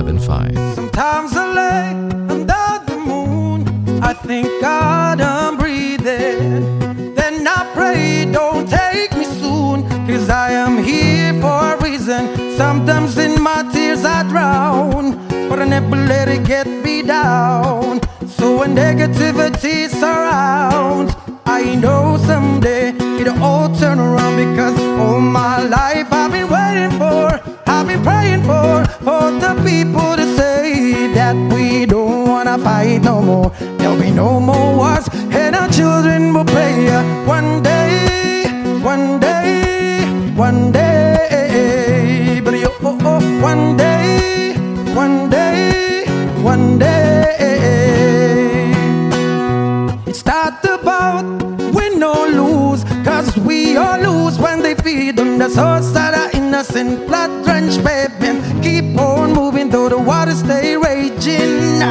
1075. Sometimes I lay under the moon, I thank God I'm breathing. Then I pray, don't take me soon, 'cause I am here for a reason. Sometimes in my tears I drown, but I never let it get me down. So when negativity surrounds, I know someday it'll all turn around, because all my life I've been waiting for, I've been praying for the people to say that we don't wanna fight no more. There'll be no more wars, and our children will play. One day, one day, one day, but one day, one day, one day. It's not about win or lose, 'cause we all lose when they feed on the souls that are innocent, blood-drenched baby. Keep on moving though the waters stay raging.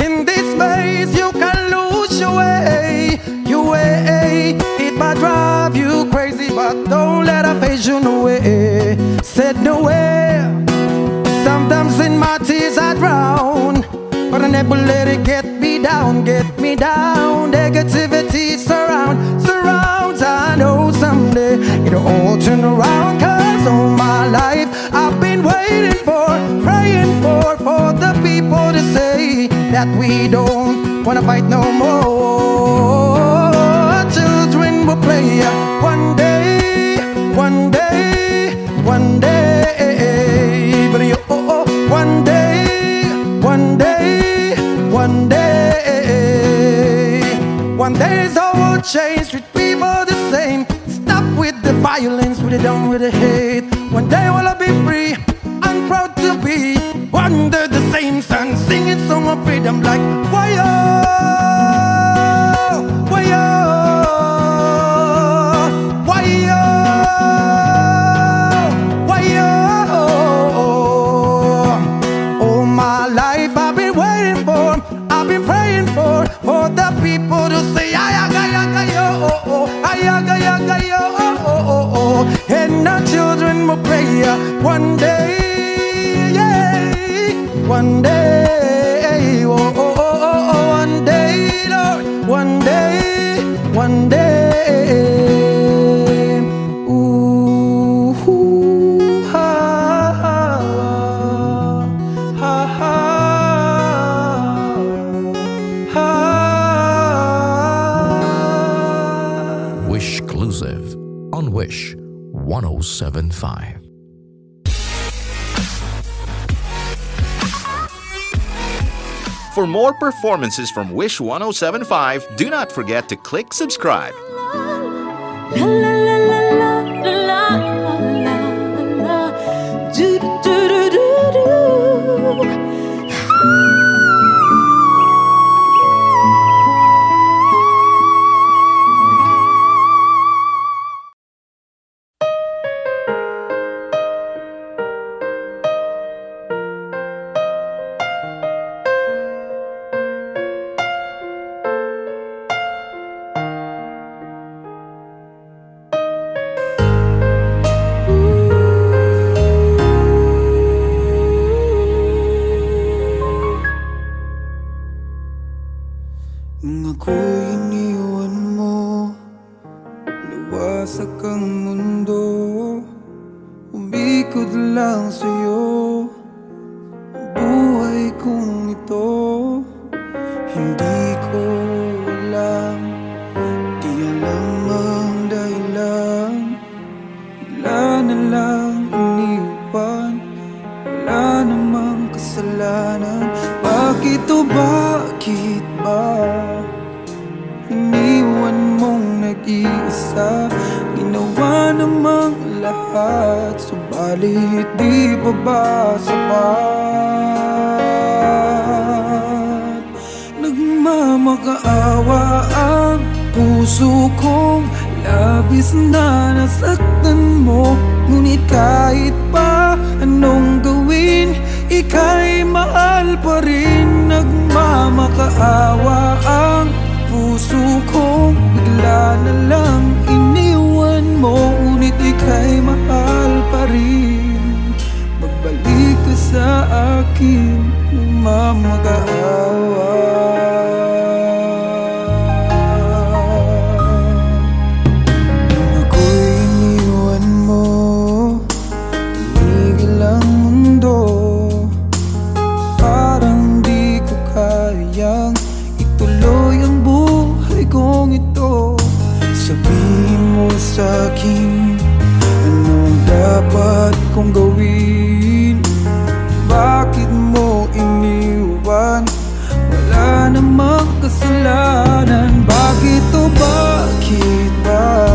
In this maze you can lose your way, your way. It might drive you crazy, but don't let it phase you no way. Said no way. Sometimes in my tears I drown, but I never let it get me down, get me down. Negativity surrounds. I know someday it'll all turn around, 'cause all my life I've been waiting for, praying for the people to say that we don't wanna fight no more. Children will play one day, one day, one day, but one day, one day, one day. One day it's all will change, treat people the same. Stop with the violence, put it down with the hate. One day will I be free, I'm proud to be under the same sun, singing song of freedom like why-oh, why-oh, why-oh, why-oh. All my life I've been waiting for, I've been praying for the people to say ayaga-yaga-yo, ayaga-yaga-yo, and our children will pray one day, yeah, one day, one day, Lord, one day, one day. Ooh, ha, ha, ha, ha, ha. Wishclusive on Wish 1075. For more performances from Wish 1075, do not forget to click subscribe. La la la la la la la la, do do do do do. Nung ako'y iniwan mo, luwasak ang mundo, umikot lang sa'yo ang buhay kong ito. Hindi ko alam, di alam ang dahilan, bigla na lang iniwan, wala namang kasalanan. Bakit o bakit ba iniwan mong nag-iisa? Ginawa namang lahat, subalit di pa ba sapat? Nagmamakaawa ang puso kong labis na nasaktan mo, ngunit kahit pa anong gawin, ika'y mahal pa rin. Nagmamakaawa ang puso kong bigla na lang iniwan mo, ngunit ika'y mahal pa rin. Magbalik ka sa akin. nagmamakaawa. Nung ako'y iniwan mo, tumigil ang mundo. Parang di ko kayang ituloy ang buhay kong ito. Sabihin mo sa'kin, anong dapat kong gawin? Bakit mo iniwan? Wala namang kasalanan. Bakit o bakit ba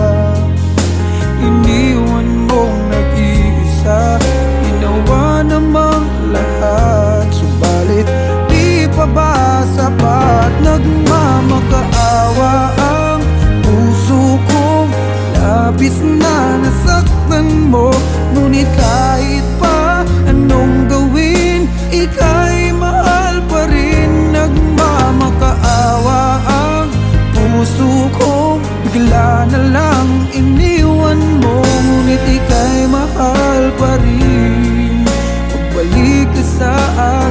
iniwan mong nag-iisa? Ginawa namang lahat, subalit di pa ba sapat? Nagmamakaawa ang puso kong labis na nasaktan mo. Ngunit kahit pa anong gawin, ika'y mahal pa rin. Nagmamakaawa ang puso kong bigla na lang iniwan mo. Ngunit ika'y mahal pa rin. Pagbalik ka sa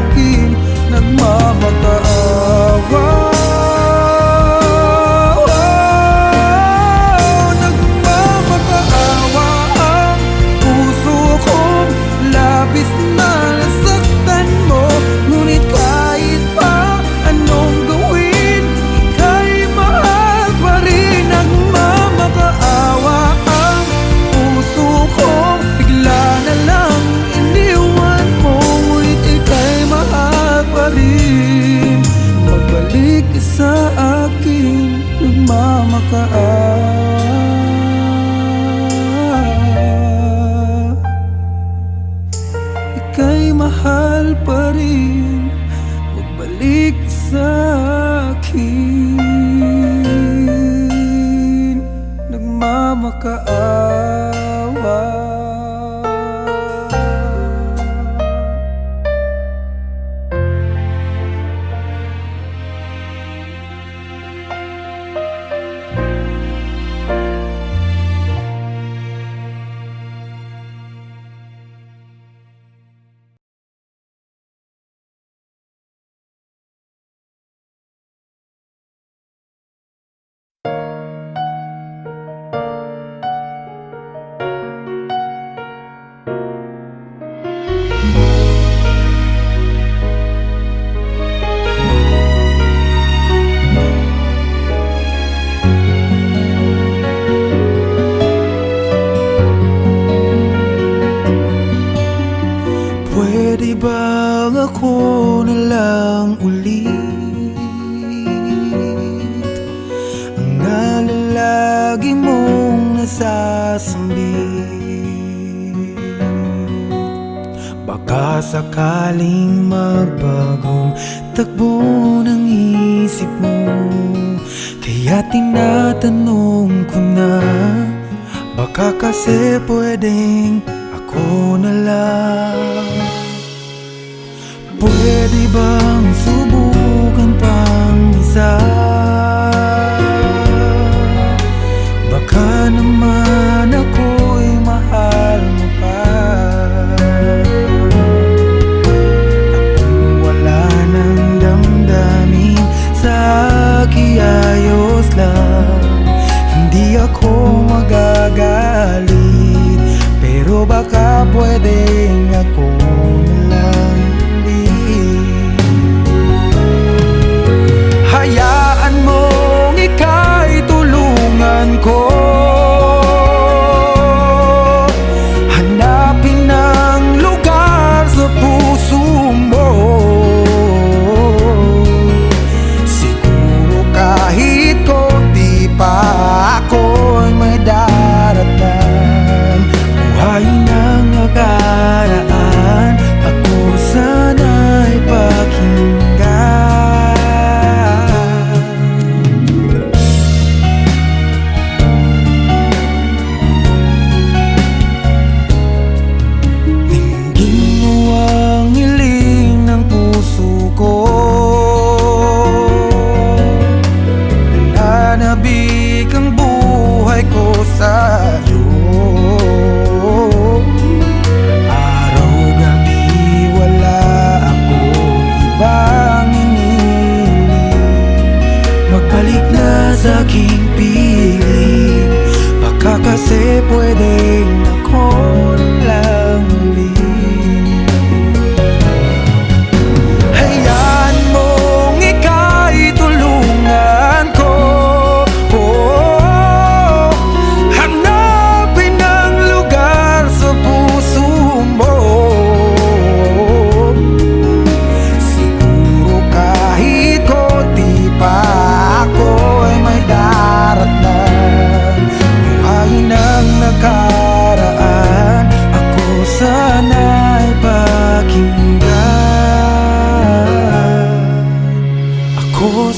akin, nagmamakaawa. Labis na nasaktan mo, ngunit kahit pa anong gawin, ika'y mahal pa rin. Nagmamakaawa ang puso ko, bigla na lang iniwan mo. Ngunit ika'y mahal pa rin. Magbalik ka sa akin, nagmamakaawa. Ika'y mahal pa rin. Magbalik sa akin, nagmamakaawa. Pwede bang ako na lang ulit ang nalalagi mong nasasambit? Baka sakaling magbagong takbo ng isip mo, kaya tinatanong ko na, baka kasi pwedeng ako na lang. Pwede bang subukan pang isa? Baka naman ako'y mahal mo pa. At kung wala nang damdamin sa akin, ayos lang. Hindi ako magagalit, pero baka pwedeng ako na lang. Hayaan mong ika'y tulungan ko, hanapin ang lugar sa puso mo. Siguro kahit konti pa ako'y may daratan. Buhayin ang nakaraan, ako sana'y pakinggan. Sa'yo, araw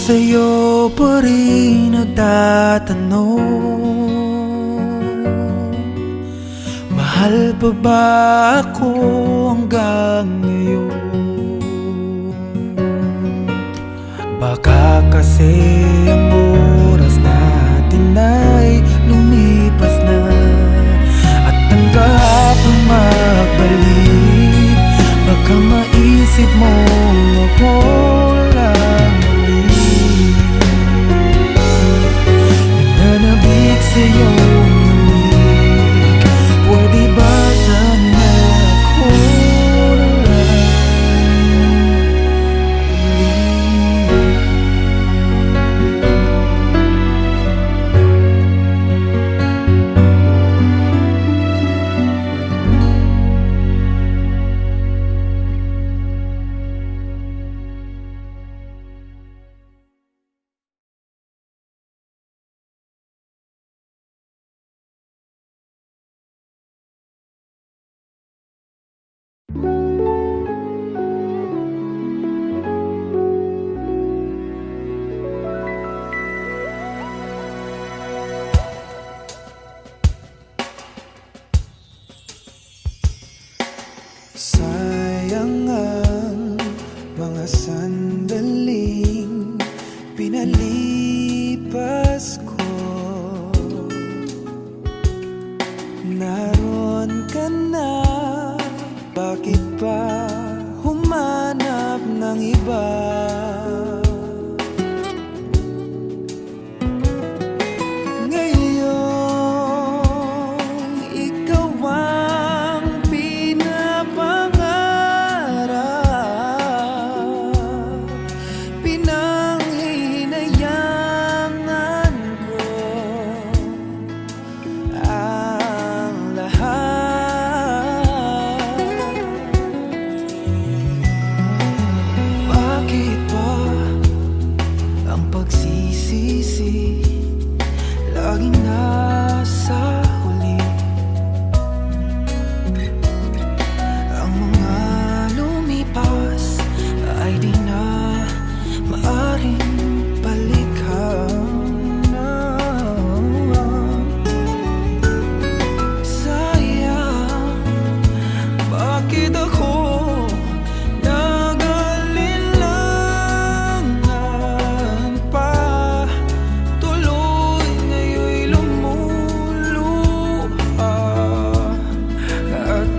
sa'yo pa rin nagtatanong, mahal pa ba ako hanggang ngayon? Baka kasi ang oras natin ay lumipas na, at ang kahapon magbalik. Baka maisip mo ako lang ulit, nananabik sa'yo malik. Pwede ba sana ako na lang ulit? Sayang ang mga sandaling pinalipas ko. Naroon ka na, bakit pa humanap ng iba? Ngayon, ikaw ang pinapangarap, pinanghihinayangan ko ang lahat. Bakit ba ang pagsisisi laging nasa huli? Ang mga lumipas ay di na maaring balikan na. Sayang, bakit ako nag-alinlangan pa? Tuloy ngayon'y lumuluha, at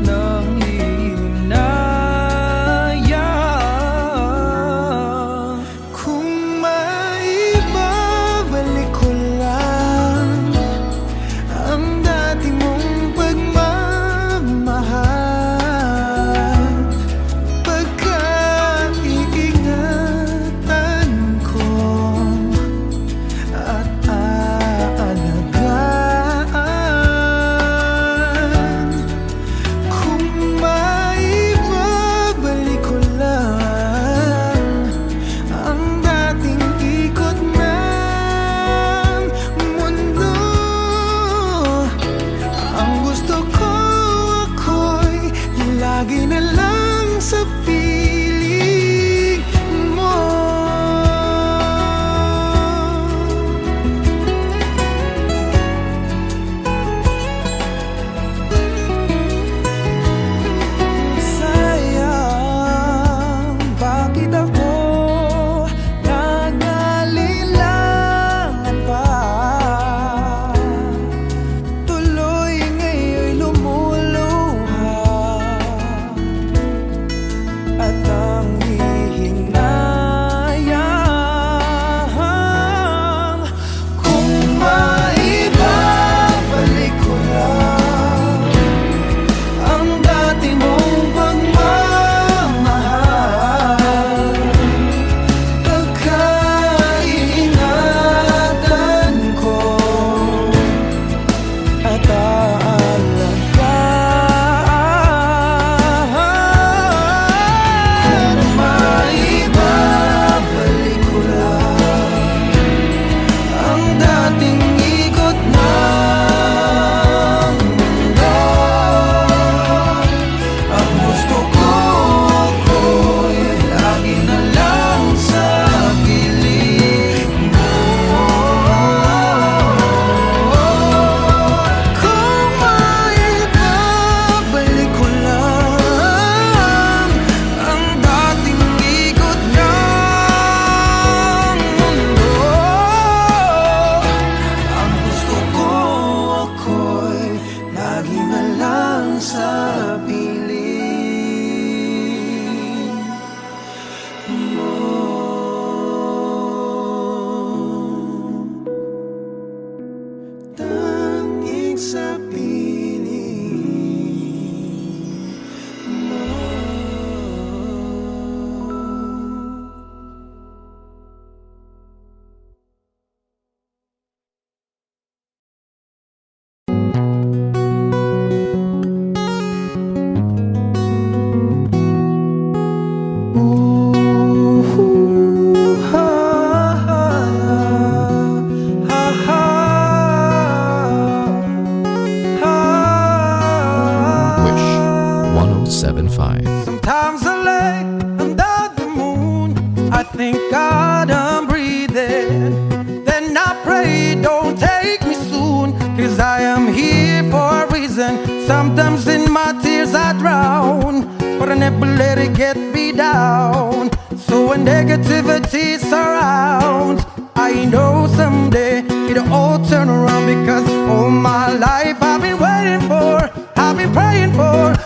1075. Sometimes I lay under the moon, I thank God I'm breathing. Then I pray, don't take me soon, 'cause I am here for a reason. Sometimes in my tears I drown, but I never let it get me down. So when negativity surrounds, I know someday it'll all turn around, because all my life I've been waiting for, I've been praying for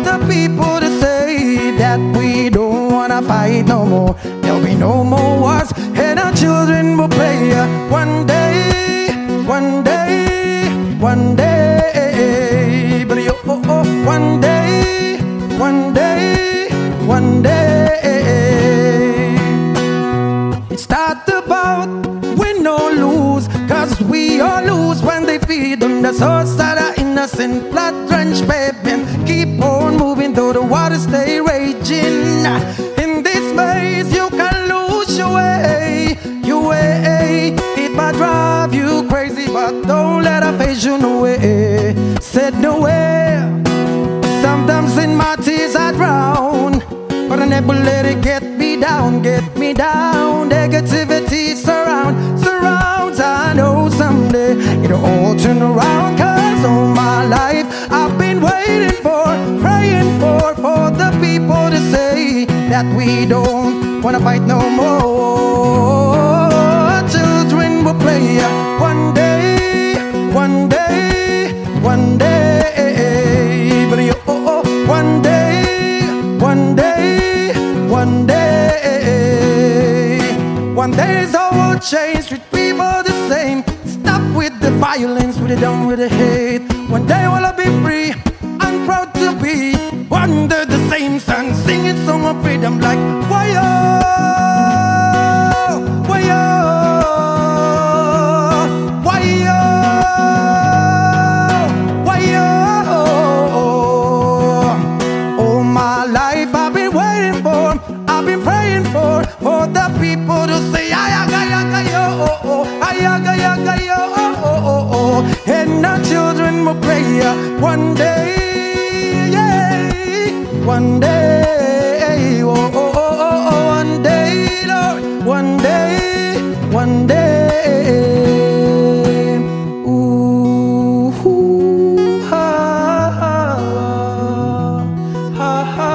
the people to say that we don't wanna fight no more. There'll be no more wars, and our children will play. One day, one day, one day, but one day, one day, one day. It's not about win or lose, 'cause we all lose when they feed on the source of the innocent blood-drenched pavement. Keep on moving though the waters stay raging. In this maze you can lose your way, your way. It might drive you crazy, but don't let it phase you no way. Said no way. Sometimes in my tears I drown, but I never let it get me down, get me down. Negativity surrounds. I know someday it'll all turn around, 'cause all my life I've been waiting for, praying for the people to say that we don't wanna fight no more. Children will play one day, one day, one day, but one day, one day, one day. One day the world change, treat people the same. Stop with the violence, we're done with the hate. One day will I be free, I'm proud to be under the same sun, singing song of freedom like why-oh, why-oh, why-oh, why-oh. All my life I've been waiting for, I've been praying for the people to say ayaga-yaga-yo, ayaga-yaga-yo, and our children will pray one day, yeah, one day, one day, Lord, one day, one day. Ooh, ha, ha, ha, ha.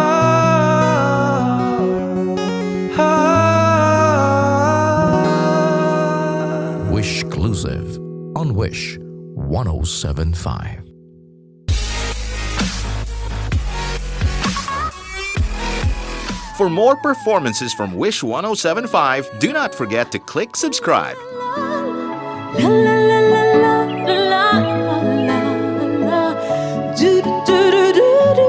Wish Exclusive on Wish 1075. For more performances from Wish 1075, do not forget to click subscribe. La la la la la la la la. Do do do do do.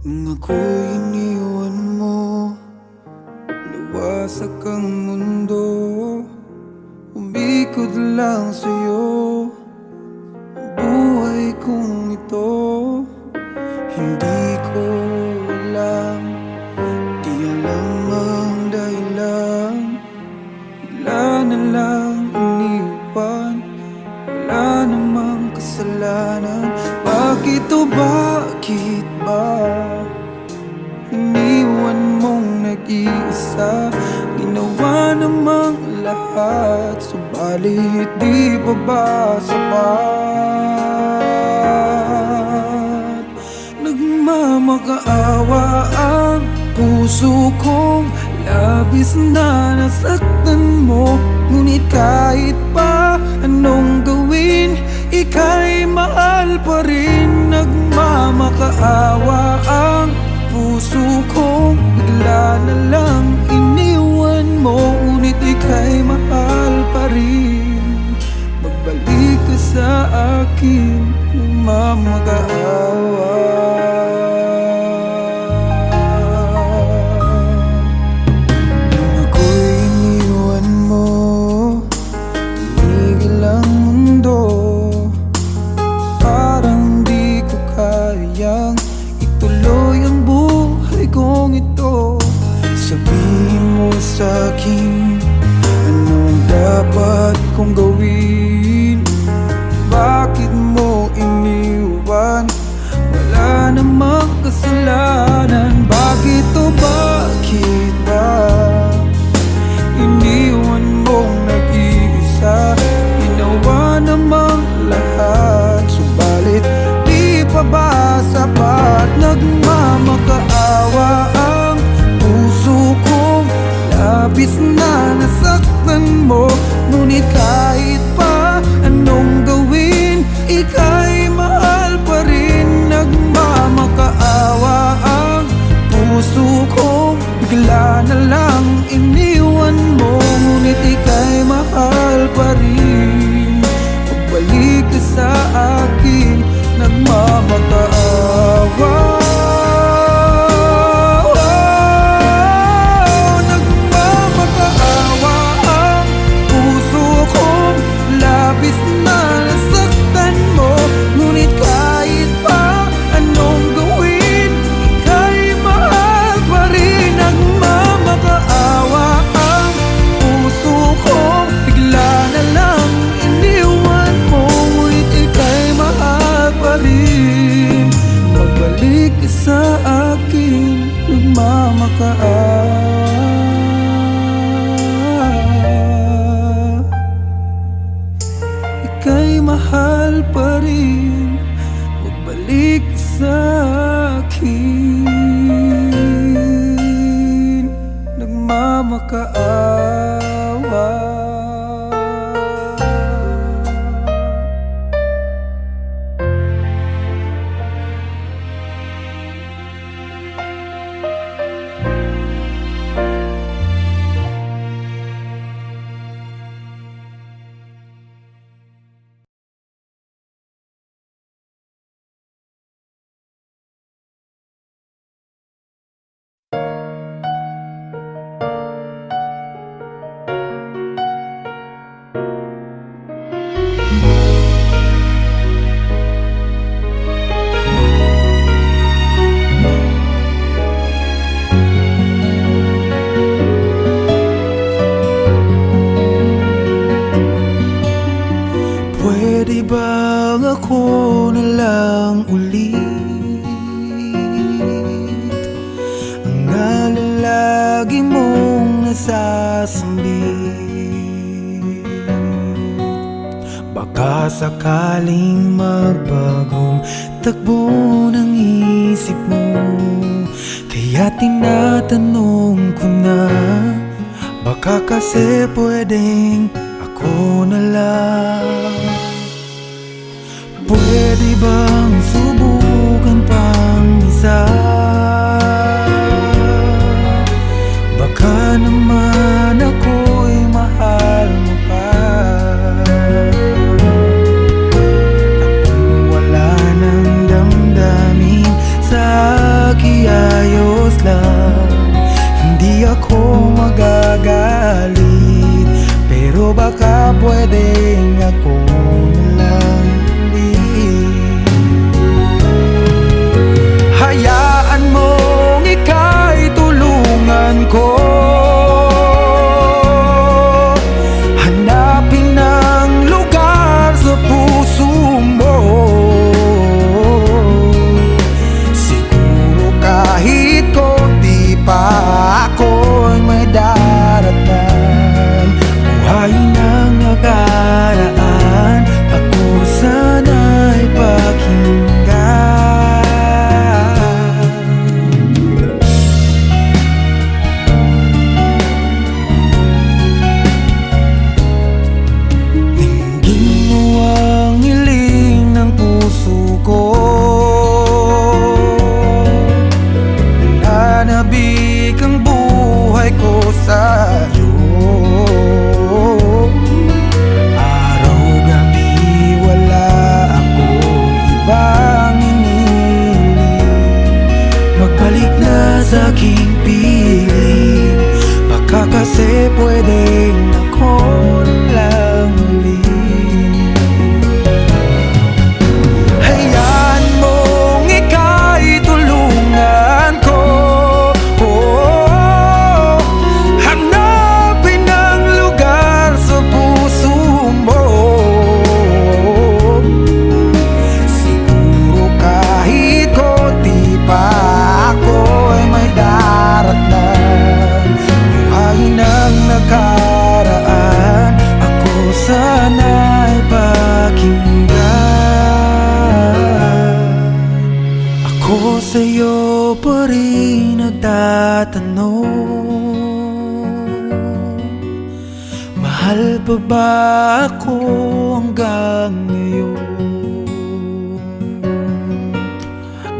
Nung ako'y iniwan mo, luwasak ang mundo, umikot lang sa'yo ang buhay kong ito. Hindi ko alam, di alam ang dahilan, bigla na lang iniwan, wala namang kasalanan. Bakit o bakit ba iniwan mong nag-iisa? Ginawa namang lahat, subalit di pa ba sapat? Nagmamakaawa ang puso kong labis na nasaktan mo. Ngunit kahit pa anong gawin, ika'y mahal pa rin. Nagmamakaawa ang puso kong bigla na lang iniwan mo. Ngunit ika'y mahal pa rin. Magbalik ka sa sa akin nagmamakaawa. Nung ako'y iniwan mo, tumigil ang mundo. Parang di ko kayang ituloy ang buhay kong ito. Sabihin mo sa'kin, anong dapat kong gawin? Bakit mo iniwan? Wala namang kasalanan. Bakit o bakit ba iniwan mong nag-iisa? Ginawa namang lahat, subalit di pa ba sapat? Nagmamakaawa ang puso kong labis na nasaktan mo. Ngunit kahit pa anong gawin, ika'y mahal pa rin. Nagmamakaawa ang puso kong bigla na lang iniwan mo. Ngunit ika'y mahal pa rin. Pagbalik ka sa akin, nagmamakaawa. Sa akin nagmamakaawa. Ika'y mahal pa rin, magbalik sa akin, nagmamakaawa. Pwede bang ako na lang ulit ang nalalagi mong nasasambit? Baka sakaling magbagong takbo ng isip mo, kaya tinatanong ko na, baka kasi pwedeng ako na lang. Pwede bang subukan pang isa? Baka naman ako'y mahal mo pa. At kung wala nang damdamin sa kiayos lang, hindi ako magagalit. Pero baka pwedeng ako na lang ulit. aking piling. Baka kasi pwedeng ako lang uli. Hayaan mong ika'y tulungan ko. Hanapin ang lugar sa puso mo. Siguro kahit konti pa ako'y may daratnan. Buhayin ang nakaraan, ako sana'y pakinggan. Ako sa'yo pa rin nagtatanong, mahal pa ba ako hanggang ngayon?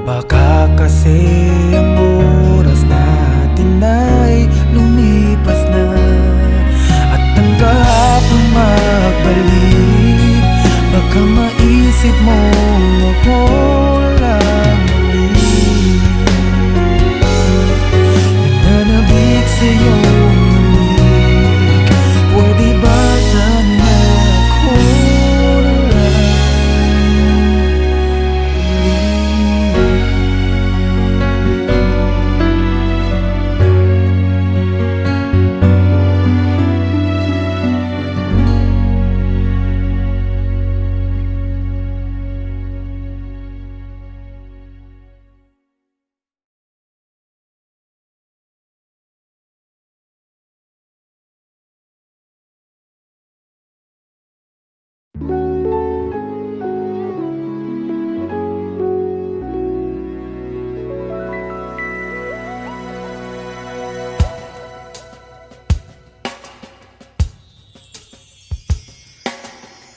Baka kasi ang oras natin ay lumipas na, at ang kahapon magbalik. Baka maisip mo ako lang ulit. Nananabik sa'yo pwede ba sana ako na lang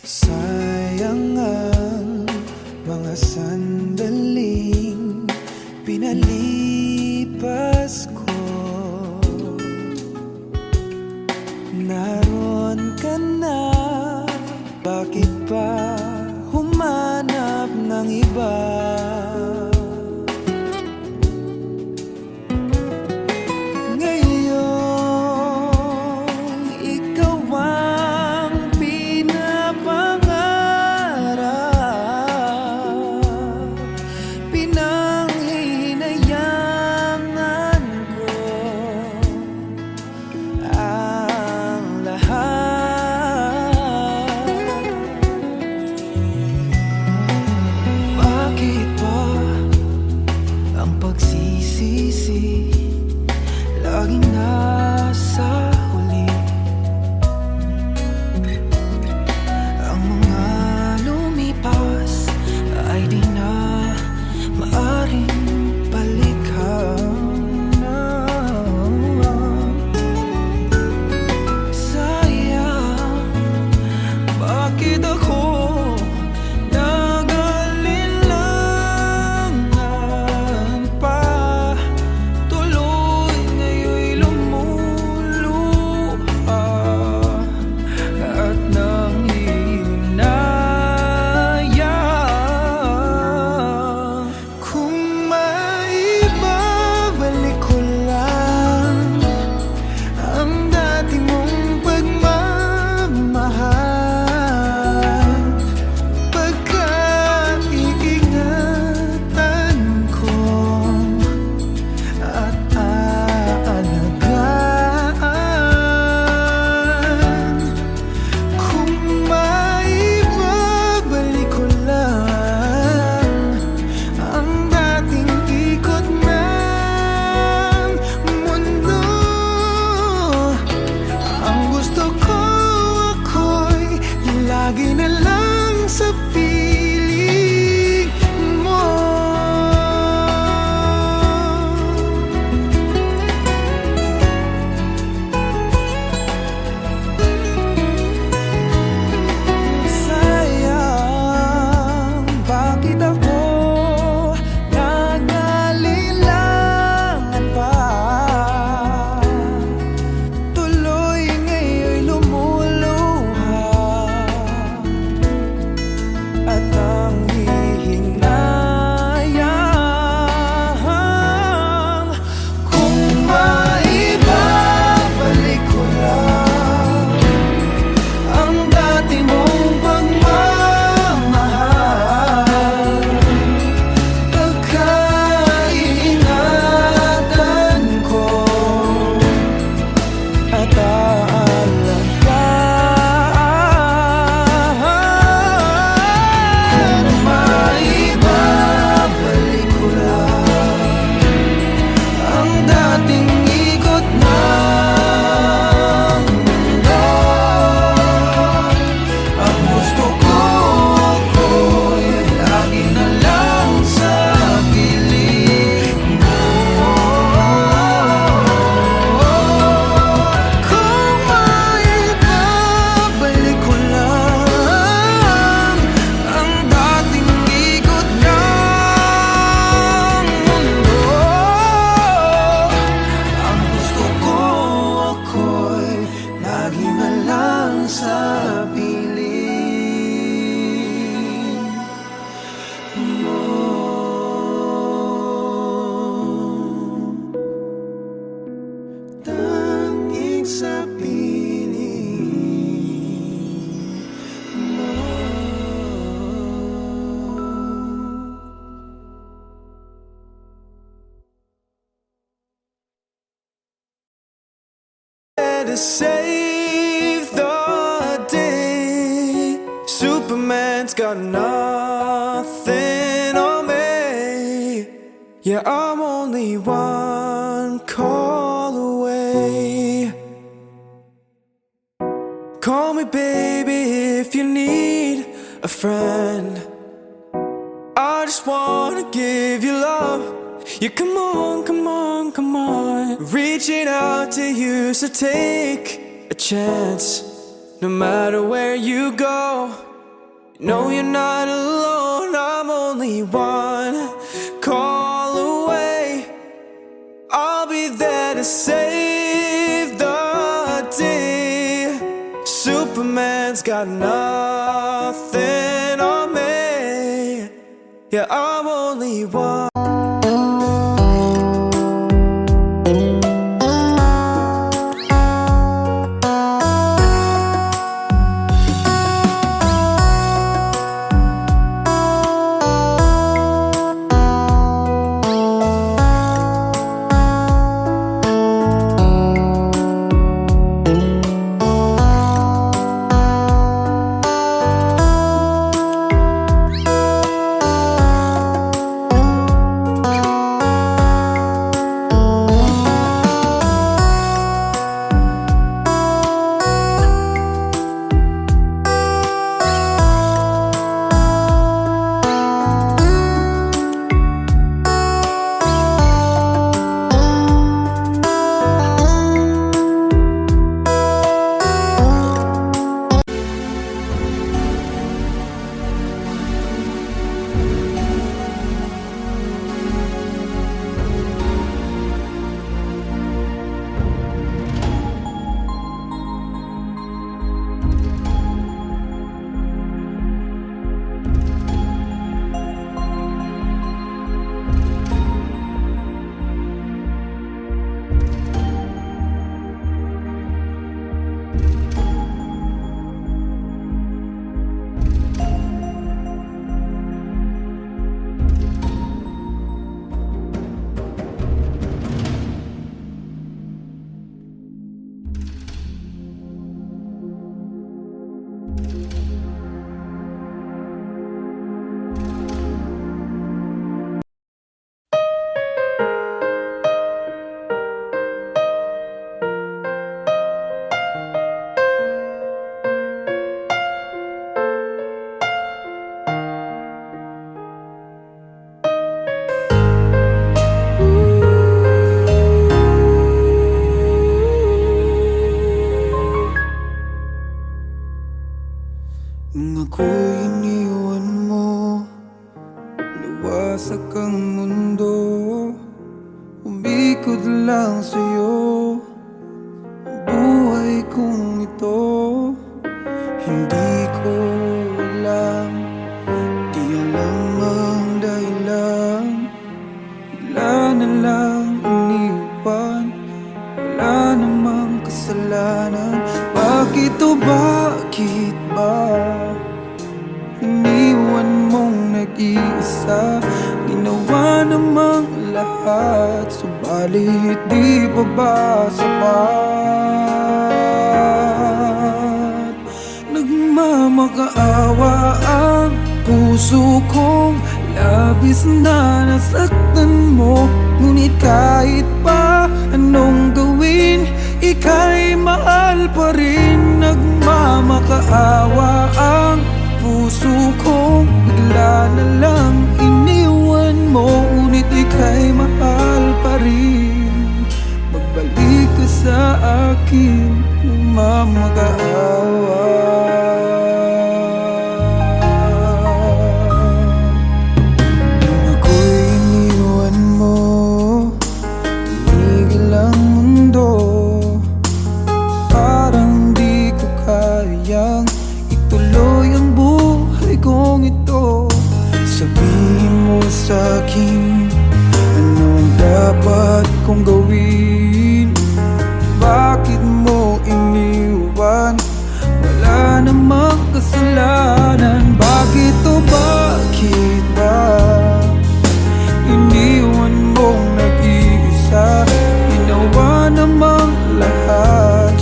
sayang ang mga sandaling pinalipas ko. Naroon ka na, bakit pa humanap ng iba? Ngayon, ikaw ang pinapangarap, pinanghihinayangan ko ang lahat. Bakit ba to save the day. Superman's got nothing on me. Yeah, I'm only one call away. Call me baby if you need a friend. I just wanna give you love. Yeah, come on, come on, come on. Reaching out to you, so take a chance. No matter where you go, no, you're not alone. I'm only one call away. I'll be there to save the day. Superman's got nothing on me. Yeah, I'm only one. Nung ako'y iniwan mo, nawasak ang mundo. Umikot lang sa'yo ang buhay kong ito. Hindi ko alam, di alam ang dahilan. Bigla na lang iniwan, wala namang kasalanan. Bakit o bakit ba iniwan mong nag-iisa? Ginawa namang lahat, subalit di pa ba sapat? Nagmamakaawa ang puso kong labis na nasaktan mo. Ngunit kahit pa anong gawin, ika'y mahal pa rin. Nagmamakaawa ang puso kong bigla na lang iniwan mo. Ngunit ika'y mahal pa rin. Magbalik ka sa akin, nagmamakaawa. Nung ako'y iniwan mo, tumigil ang mundo. Parang di ko kayang ituloy ang buhay kong ito. Sabihin mo sa'kin, anong dapat kong gawin? Bakit mo iniwan? Wala namang kasalanan. Bakit o bakit ba iniwan mong nag-iisa? Ginawa namang lahat,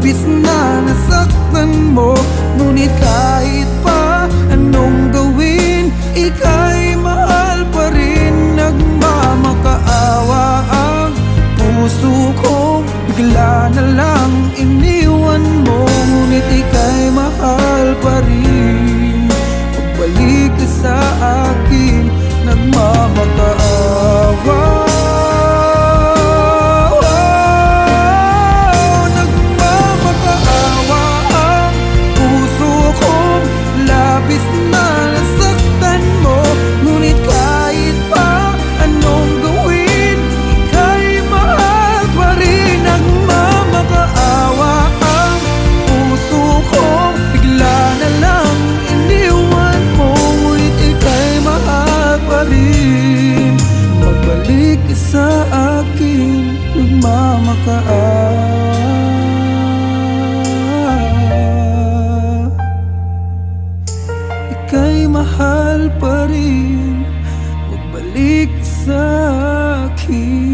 labis na nasaktan mo. Ngunit kahit pa anong gawin, ika'y mahal pa rin. Nagmamakaawa ang puso ko, bigla na lang iniwan mo. Ngunit ika'y mahal pa rin. Pagbalik ka sa akin, nagmamakaawa. Nagmamakaawa ang puso ko, labis na nasaktan mo. Ngunit kahit pa anong gawin, ika'y mahal pa rin. Nagmamakaawa ang puso ko, bigla na lang iniwan mo. Ngunit ika'y mahal pa rin. Magbalik ka sa akin, nagmamakaawa. Ika'y mahal pa rin. Magbalik ka sa akin.